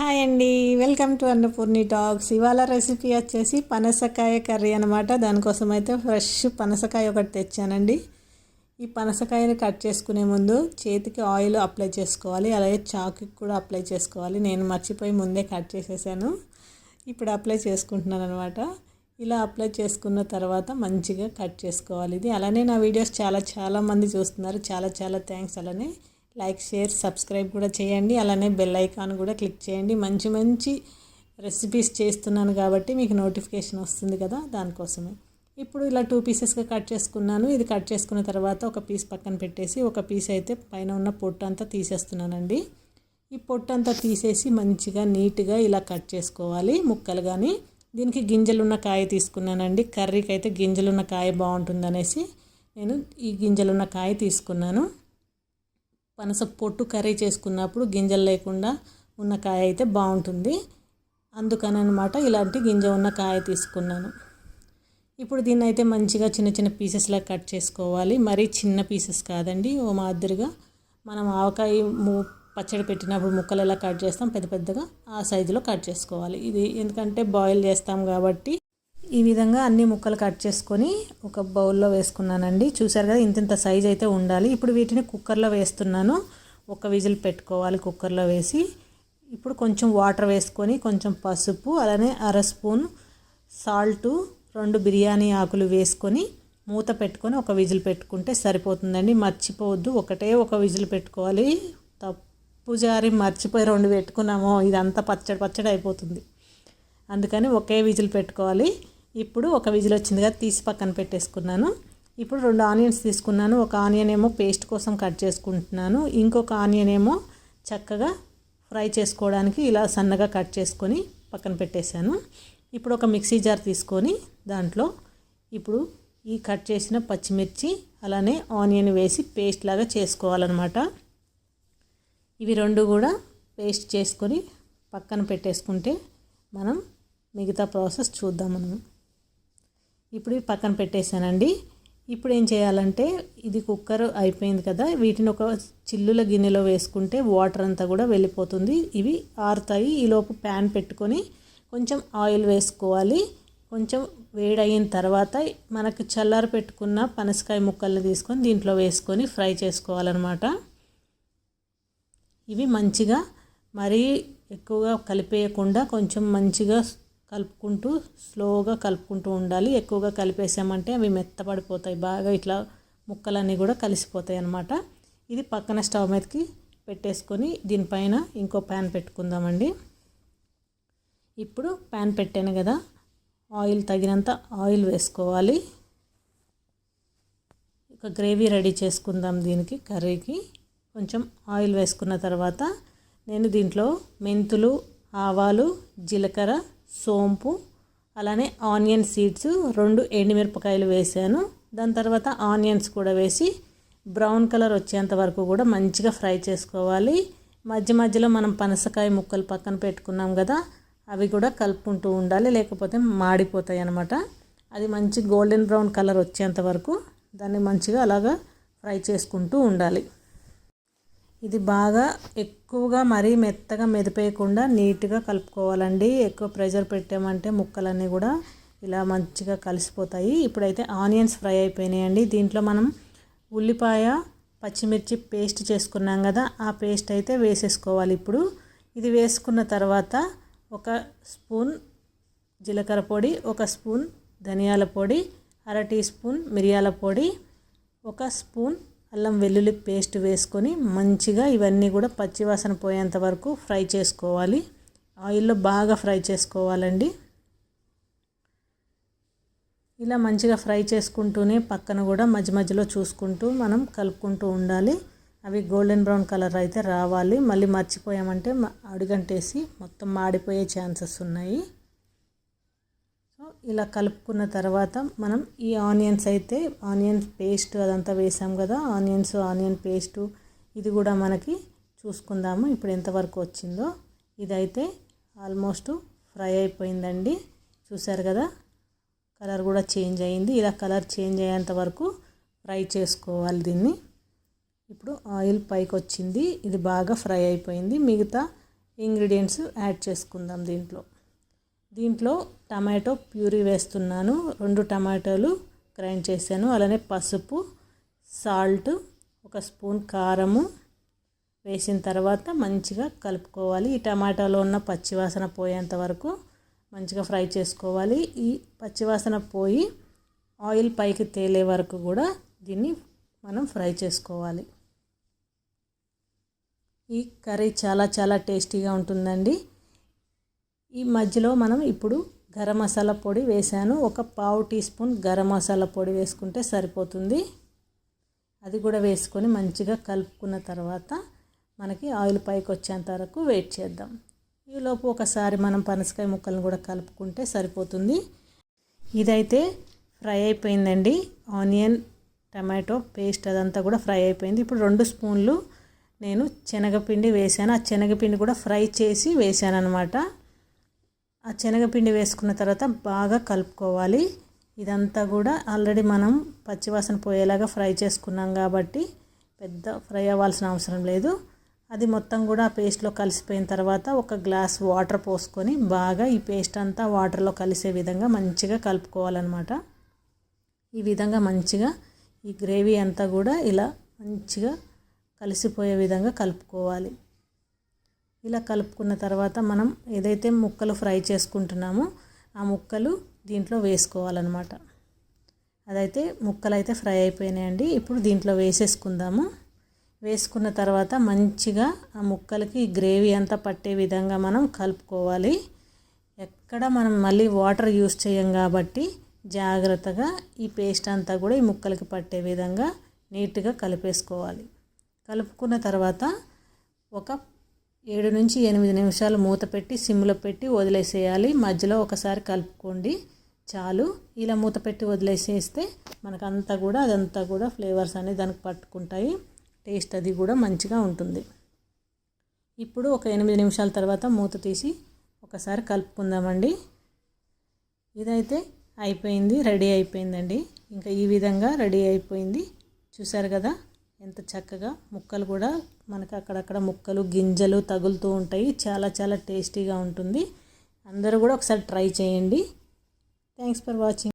Hi అండి, welcome to Annapurni talks. ఇవాళ recipe వచ్చేసి పనసకాయ కర్రీ అనమాట. దానికోసం అయితే ఫ్రెష్ పనసకాయ ఒకటి తెచ్చానండి. ఈ పనసకాయని కట్ చేసుకునే ముందు చేతికి ఆయిల్ అప్లై చేసుకోవాలి, అలాగే చాకుకి కూడా అప్లై చేసుకోవాలి. నేను మర్చిపోయి ముందే కట్ చేసేసాను, ఇప్పుడు అప్లై చేసుకుంటున్నాను అనమాట. ఇలా అప్లై చేసుకున్న తర్వాత మంచిగా కట్ చేసుకోవాలి. ఇది అలానే నా వీడియోస్ చాలా మంది చూస్తున్నారు, చాలా థ్యాంక్స్. అలానే లైక్, షేర్, సబ్స్క్రైబ్ కూడా చేయండి. అలానే బెల్ ఐకాన్ కూడా క్లిక్ చేయండి. మంచి రెసిపీస్ చేస్తున్నాను కాబట్టి మీకు నోటిఫికేషన్ వస్తుంది కదా, దానికోసమే. ఇప్పుడు ఇలా 2 పీసెస్గా కట్ చేసుకున్నాను. ఇది కట్ చేసుకున్న తర్వాత ఒక పీస్ పక్కన పెట్టేసి ఒక పీస్ అయితే పైన ఉన్న పొట్టు అంతా తీసేస్తున్నానండి. ఈ పొట్టు అంతా తీసేసి మంచిగా నీట్గా ఇలా కట్ చేసుకోవాలి ముక్కలు. కానీ దీనికి గింజలున్న కాయ తీసుకున్నానండి. కర్రీకి అయితే గింజలున్న కాయ బాగుంటుందనేసి నేను ఈ గింజలున్న కాయ తీసుకున్నాను. పనస పొట్టు కర్రీ చేసుకున్నప్పుడు గింజలు లేకుండా ఉన్న కాయ అయితే బాగుంటుంది, అందుకని అనమాట ఇలాంటి గింజ ఉన్న కాయ తీసుకున్నాను. ఇప్పుడు దీన్ని అయితే మంచిగా చిన్న పీసెస్లా కట్ చేసుకోవాలి. మరీ చిన్న పీసెస్ కాదండి, ఓ మాదిరిగా మనం ఆవకాయ పచ్చడి పెట్టినప్పుడు ముక్కలు ఎలా కట్ చేస్తాం పెద్దగా ఆ సైజులో కట్ చేసుకోవాలి. ఇది ఎందుకంటే బాయిల్ చేస్తాం కాబట్టి ఈ విధంగా అన్ని ముక్కలు కట్ చేసుకొని ఒక బౌల్లో వేసుకున్నానండి. చూసారు కదా, ఇంత సైజ్ అయితే ఉండాలి. ఇప్పుడు వీటిని కుక్కర్లో వేస్తున్నాను. ఒక విజిల్ పెట్టుకోవాలి కుక్కర్లో వేసి. ఇప్పుడు కొంచెం వాటర్ వేసుకొని కొంచెం పసుపు, అలానే 1/2 స్పూన్ సాల్టు, 2 బిర్యానీ ఆకులు వేసుకొని మూత పెట్టుకొని ఒక విజిల్ పెట్టుకుంటే సరిపోతుందండి. మర్చిపోవద్దు, ఒక విజిల్ పెట్టుకోవాలి. తప్పు జారి మర్చిపోయి 2 పెట్టుకున్నామో ఇదంతా పచ్చడి అయిపోతుంది, అందుకని ఒకే విజిల్ పెట్టుకోవాలి. ఇప్పుడు ఒక విజిల్ వచ్చింది కదా, తీసి పక్కన పెట్టేసుకున్నాను. ఇప్పుడు 2 ఆనియన్స్ తీసుకున్నాను. ఒక ఆనియన్ ఏమో పేస్ట్ కోసం కట్ చేసుకుంటున్నాను, ఇంకొక ఆనియన్ ఏమో చక్కగా ఫ్రై చేసుకోవడానికి ఇలా సన్నగా కట్ చేసుకొని పక్కన పెట్టేశాను. ఇప్పుడు ఒక మిక్సీ జార్ తీసుకొని దాంట్లో ఇప్పుడు ఈ కట్ చేసిన పచ్చిమిర్చి అలానే ఆనియన్ వేసి పేస్ట్ లాగా చేసుకోవాలన్నమాట. ఇవి 2 కూడా పేస్ట్ చేసుకొని పక్కన పెట్టేసుకుంటే మనం మిగతా ప్రాసెస్ చూద్దాం. మనం ఇప్పుడు పక్కన పెట్టేశానండి. ఇప్పుడు ఏం చేయాలంటే ఇది కుక్కర్ అయిపోయింది కదా, వీటిని ఒక చిల్లుల గిన్నెలో వేసుకుంటే వాటర్ అంతా కూడా వెళ్ళిపోతుంది, ఇవి ఆరుతాయి. ఈలోపు ప్యాన్ పెట్టుకొని కొంచెం ఆయిల్ వేసుకోవాలి. కొంచెం వేడయిన తర్వాత మనకు చల్లారి పెట్టుకున్న పనసకాయ ముక్కల్ని తీసుకొని దీంట్లో వేసుకొని ఫ్రై చేసుకోవాలన్నమాట. ఇవి మంచిగా మరీ ఎక్కువగా కలిపేయకుండా కొంచెం మంచిగా కలుపుకుంటూ స్లోగా కలుపుకుంటూ ఉండాలి. ఎక్కువగా కలిపేసామంటే అవి మెత్తపడిపోతాయి, బాగా ఇట్లా ముక్కలన్నీ కూడా కలిసిపోతాయి అన్నమాట. ఇది పక్కన స్టవ్ మీదకి పెట్టేసుకొని దీనిపైన ఇంకో ప్యాన్ పెట్టుకుందామండి. ఇప్పుడు ప్యాన్ పెట్టాను కదా, ఆయిల్ తగినంత ఆయిల్ వేసుకోవాలి. ఒక గ్రేవీ రెడీ చేసుకుందాం దీనికి, కర్రీకి. కొంచెం ఆయిల్ వేసుకున్న తర్వాత నేను దీంట్లో మెంతులు, ఆవాలు, జీలకర్ర, సోంపు, అలానే ఆనియన్ సీడ్స్, 2 ఎండుమిరపకాయలు వేసాను. దాని తర్వాత ఆనియన్స్ కూడా వేసి బ్రౌన్ కలర్ వచ్చేంత వరకు కూడా మంచిగా ఫ్రై చేసుకోవాలి. మధ్యలో మనం పనసకాయ ముక్కలు పక్కన పెట్టుకున్నాం కదా, అవి కూడా కలుపుకుంటూ ఉండాలి, లేకపోతే మాడిపోతాయి అన్నమాట. అది మంచి గోల్డెన్ బ్రౌన్ కలర్ వచ్చేంత వరకు దాన్ని మంచిగా అలాగా ఫ్రై చేసుకుంటూ ఉండాలి. ఇది బాగా ఎక్కువగా మరీ మెత్తగా మెదిపేయకుండా నీట్గా కలుపుకోవాలండి. ఎక్కువ ప్రెషర్ పెట్టామంటే ముక్కలన్నీ కూడా ఇలా మంచిగా కలిసిపోతాయి. ఇప్పుడైతే ఆనియన్స్ ఫ్రై అయిపోయినాయండి. దీంట్లో మనం ఉల్లిపాయ, పచ్చిమిర్చి పేస్ట్ చేసుకున్నాం కదా, ఆ పేస్ట్ అయితే వేసేసుకోవాలి. ఇప్పుడు ఇది వేసుకున్న తర్వాత 1 స్పూన్ జీలకర్ర పొడి, 1 స్పూన్ ధనియాల పొడి, 1/2 టీ స్పూన్ మిరియాల పొడి, 1 స్పూన్ అల్లం వెల్లుల్లి పేస్ట్ వేసుకొని మంచిగా ఇవన్నీ కూడా పచ్చివాసన పోయేంత వరకు ఫ్రై చేసుకోవాలి. ఆయిల్లో బాగా ఫ్రై చేసుకోవాలండి. ఇలా మంచిగా ఫ్రై చేసుకుంటూనే పక్కన కూడా మధ్యలో చూసుకుంటూ మనం కలుపుకుంటూ ఉండాలి. అవి గోల్డెన్ బ్రౌన్ కలర్ అయితే రావాలి. మళ్ళీ మర్చిపోయామంటే అడుగంటేసి మొత్తం మాడిపోయే ఛాన్సెస్ ఉన్నాయి. ఇలా కలుపుకున్న తర్వాత మనం ఈ ఆనియన్ పేస్ట్ అదంతా వేసాం కదా, ఆనియన్ పేస్టు ఇది కూడా మనకి చూసుకుందాము ఇప్పుడు ఎంతవరకు వచ్చిందో. ఇదైతే ఆల్మోస్ట్ ఫ్రై అయిపోయిందండి. చూసారు కదా, కలర్ కూడా చేంజ్ అయింది. ఇలా కలర్ చేంజ్ అయ్యేంత వరకు ఫ్రై చేసుకోవాలి దీన్ని. ఇప్పుడు ఆయిల్ పైకి వచ్చింది, ఇది బాగా ఫ్రై అయిపోయింది. మిగతా ఇంగ్రీడియంట్స్ యాడ్ చేసుకుందాం. దీంట్లో టమాటో ప్యూరీ వేస్తున్నాను. 2 టమాటోలు గ్రైండ్ చేశాను. అలానే పసుపు, సాల్ట్, 1 స్పూన్ కారము వేసిన తర్వాత మంచిగా కలుపుకోవాలి. ఈ టమాటాలో ఉన్న పచ్చివాసన పోయేంత వరకు మంచిగా ఫ్రై చేసుకోవాలి. ఈ పచ్చివాసన పోయి ఆయిల్ పైకి తేలే వరకు కూడా దీన్ని మనం ఫ్రై చేసుకోవాలి. ఈ కర్రీ చాలా చాలా టేస్టీగా ఉంటుందండి. ఈ మధ్యలో మనం ఇప్పుడు గరం మసాలా పొడి వేసాను. 1/4 టీ స్పూన్ గరం మసాలా పొడి వేసుకుంటే సరిపోతుంది. అది కూడా వేసుకొని మంచిగా కలుపుకున్న తర్వాత మనకి ఆయిల్ పైకి వచ్చేంత వరకు వెయిట్ చేద్దాం. ఈలోపు ఒకసారి మనం పనసకాయ ముక్కలను కూడా కలుపుకుంటే సరిపోతుంది. ఇదైతే ఫ్రై అయిపోయిందండి. ఆనియన్ టమాటో పేస్ట్ అదంతా కూడా ఫ్రై అయిపోయింది. ఇప్పుడు 2 స్పూన్లు నేను శనగపిండి వేసాను. ఆ శనగపిండి కూడా ఫ్రై చేసి వేసాను అనమాట. ఆ శనగపిండి వేసుకున్న తర్వాత బాగా కలుపుకోవాలి. ఇదంతా కూడా ఆల్రెడీ మనం పచ్చివాసన పోయేలాగా ఫ్రై చేసుకున్నాం కాబట్టి పెద్ద ఫ్రై అవ్వాల్సిన అవసరం లేదు. అది మొత్తం కూడా ఆ పేస్ట్లో కలిసిపోయిన తర్వాత 1 గ్లాస్ వాటర్ పోసుకొని బాగా ఈ పేస్ట్ అంతా వాటర్లో కలిసే విధంగా మంచిగా కలుపుకోవాలన్నమాట. ఈ విధంగా మంచిగా ఈ గ్రేవీ అంతా కూడా ఇలా మంచిగా కలిసిపోయే విధంగా కలుపుకోవాలి. ఇలా కలుపుకున్న తర్వాత మనం ఏదైతే ముక్కలు ఫ్రై చేసుకుంటున్నామో ఆ ముక్కలు దీంట్లో వేసుకోవాలన్నమాట. అదైతే ముక్కలు అయితే ఫ్రై అయిపోయినాయండి. ఇప్పుడు దీంట్లో వేసేసుకుందాము. వేసుకున్న తర్వాత మంచిగా ఆ ముక్కలకి గ్రేవీ అంతా పట్టే విధంగా మనం కలుపుకోవాలి. ఎక్కడ మనం మళ్ళీ వాటర్ యూస్ చేయం కాబట్టి జాగ్రత్తగా ఈ పేస్ట్ అంతా కూడా ఈ ముక్కలకి పట్టే విధంగా నీట్గా కలిపేసుకోవాలి. కలుపుకున్న తర్వాత ఒక 7 నుంచి 8 నిమిషాలు మూత పెట్టి సిమ్లో పెట్టి వదిలేసేయాలి. మధ్యలో ఒకసారి కలుపుకోండి చాలు. ఇలా మూత పెట్టి వదిలేసేస్తే మనకంతా కూడా అదంతా కూడా ఫ్లేవర్స్ అనేవి దానికి పట్టుకుంటాయి. టేస్ట్ అది కూడా మంచిగా ఉంటుంది. ఇప్పుడు ఒక 8 నిమిషాల తర్వాత మూత తీసి ఒకసారి కలుపుకుందామండి. ఇదైతే అయిపోయింది, రెడీ అయిపోయిందండి. ఇంకా ఈ విధంగా రెడీ అయిపోయింది. చూసారు కదా ఎంత చక్కగా ముక్కలు కూడా మనకు అక్కడక్కడ ముక్కలు గింజలు తగులుతూ ఉంటాయి. చాలా చాలా టేస్టీగా ఉంటుంది. అందరూ కూడా ఒకసారి ట్రై చేయండి. Thanks for watching.